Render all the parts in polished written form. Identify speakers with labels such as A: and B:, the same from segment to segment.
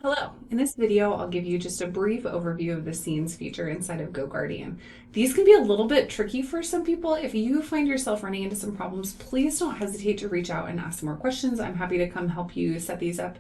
A: Hello. In this video, I'll give you just a brief overview of the scenes feature inside of GoGuardian. These can be a little bit tricky for some people. If you find yourself running into some problems, please don't hesitate to reach out and ask more questions. I'm happy to come help you set these up.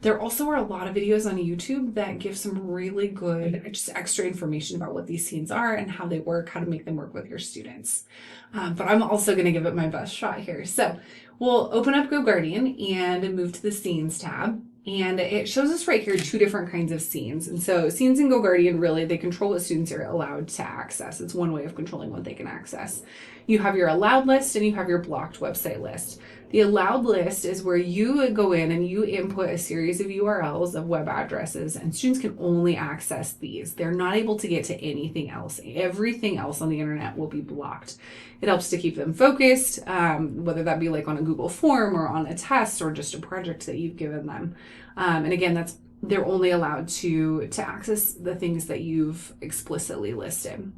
A: There also are a lot of videos on YouTube that give some really good, just extra information about what these scenes are and how they work, how to make them work with your students. But I'm also going to give it my best shot here. So we'll open up GoGuardian and move to the Scenes tab. And it shows us right here two different kinds of scenes. And so scenes in GoGuardian, really, they control what students are allowed to access. It's one way of controlling what they can access. You have your allowed list and you have your blocked website list. The allowed list is where you go in and you input a series of URLs of web addresses, and students can only access these. They're not able to get to anything else. Everything else on the internet will be blocked. It helps to keep them focused, whether that be like on a Google form or on a test or just a project that you've given them. And again, they're only allowed to access the things that you've explicitly listed.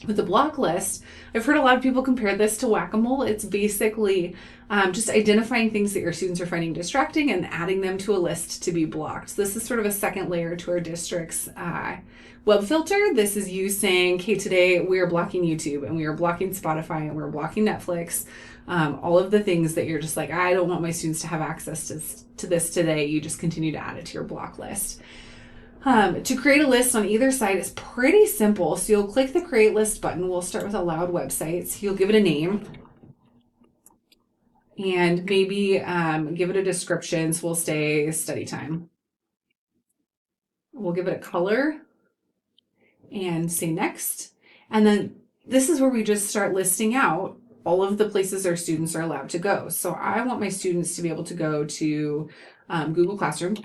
A: With the block list, I've heard a lot of people compare this to whack-a-mole. It's basically just identifying things that your students are finding distracting and adding them to a list to be blocked. This is sort of a second layer to our district's web filter. This is you saying, okay, today we are blocking YouTube and we are blocking Spotify and we're blocking Netflix. All of the things that you're just like, I don't want my students to have access to this today. You just continue to add it to your block list. To create a list on either side is pretty simple. So you'll click the create list button. We'll start with allowed websites. You'll give it a name and maybe give it a description. So we'll say study time. We'll give it a color and say next. And then this is where we just start listing out all of the places our students are allowed to go. So I want my students to be able to go to Google Classroom.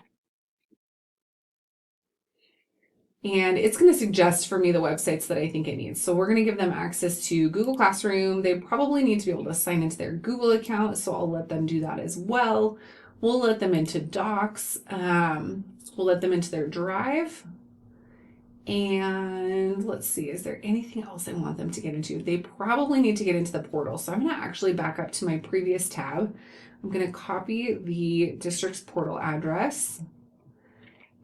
A: And it's going to suggest for me the websites that I think it needs. So we're going to give them access to Google Classroom. They probably need to be able to sign into their Google account, so I'll let them do that as well. We'll let them into Docs. We'll let them into their Drive. And let's see, is there anything else I want them to get into? They probably need to get into the portal. So I'm going to actually back up to my previous tab. I'm going to copy the district's portal address.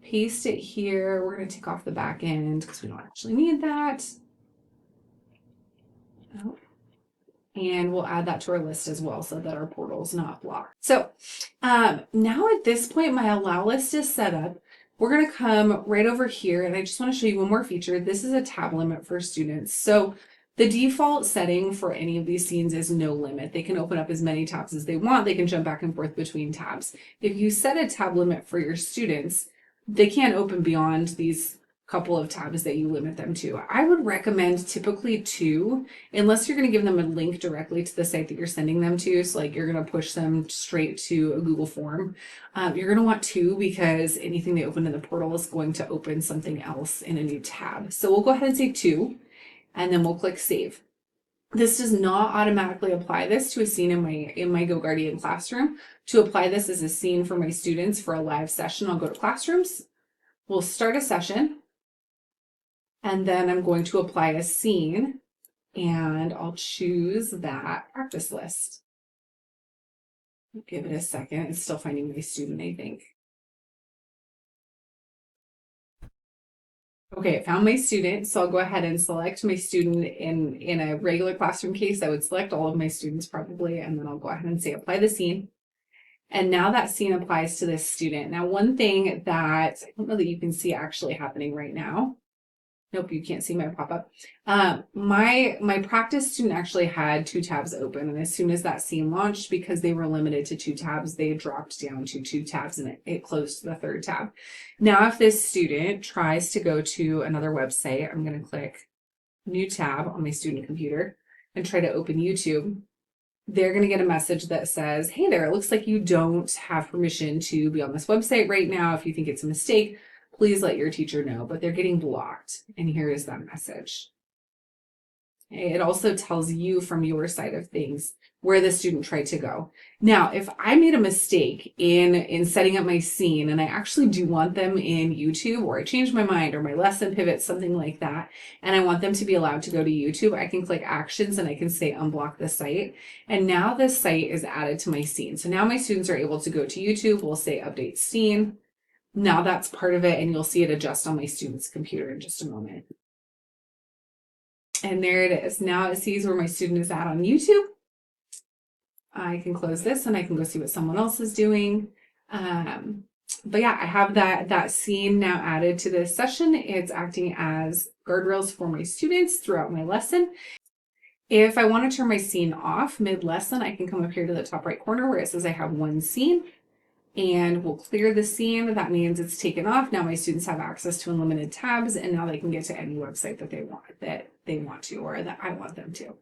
A: Paste it here. We're going to take off the back end because we don't actually need that. Oh. And we'll add that to our list as well so that our portal is not blocked. So now at this point, my allow list is set up. We're going to come right over here, and I just want to show you one more feature. This is a tab limit for students. So the default setting for any of these scenes is no limit. They can open up as many tabs as they want. They can jump back and forth between tabs. If you set a tab limit for your students, they can't open beyond these couple of tabs that you limit them to. I would recommend typically 2, unless you're going to give them a link directly to the site that you're sending them to. So like you're going to push them straight to a Google form. You're going to want 2 because anything they open in the portal is going to open something else in a new tab. So we'll go ahead and say 2, and then we'll click save. This does not automatically apply this to a scene in my GoGuardian classroom. To apply this as a scene for my students for a live session, I'll go to Classrooms. We'll start a session. And then I'm going to apply a scene. And I'll choose that practice list. Give it a second. It's still finding my student, I think. Okay, it found my student, so I'll go ahead and select my student. In a regular classroom case, I would select all of my students probably, and then I'll go ahead and say apply the scene. And now that scene applies to this student. Now, one thing that I don't know that you can see actually happening right now. Nope, you can't see my pop-up. My practice student actually had 2 tabs open, and as soon as that scene launched, because they were limited to 2 tabs, they dropped down to 2 tabs and it closed the 3rd tab. Now, if this student tries to go to another website, I'm going to click New Tab on my student computer and try to open YouTube. They're going to get a message that says, hey there, it looks like you don't have permission to be on this website right now. If you think it's a mistake, please let your teacher know, but they're getting blocked. And here is that message. It also tells you from your side of things where the student tried to go. Now, if I made a mistake in setting up my scene and I actually do want them in YouTube, or I change my mind, or my lesson pivots, something like that, and I want them to be allowed to go to YouTube, I can click actions and I can say unblock the site. And now this site is added to my scene. So now my students are able to go to YouTube. We'll say update scene. Now that's part of it, and you'll see it adjust on my student's computer in just a moment. And there it is. Now it sees where my student is at on YouTube. I can close this and I can go see what someone else is doing. But yeah, I have that scene now added to this session. It's acting as guardrails for my students throughout my lesson. If I want to turn my scene off mid-lesson, I can come up here to the top right corner where it says I have one scene, and we'll clear the scene. That means it's taken off. Now my students have access to unlimited tabs, and now they can get to any website that they want to, or that I want them to.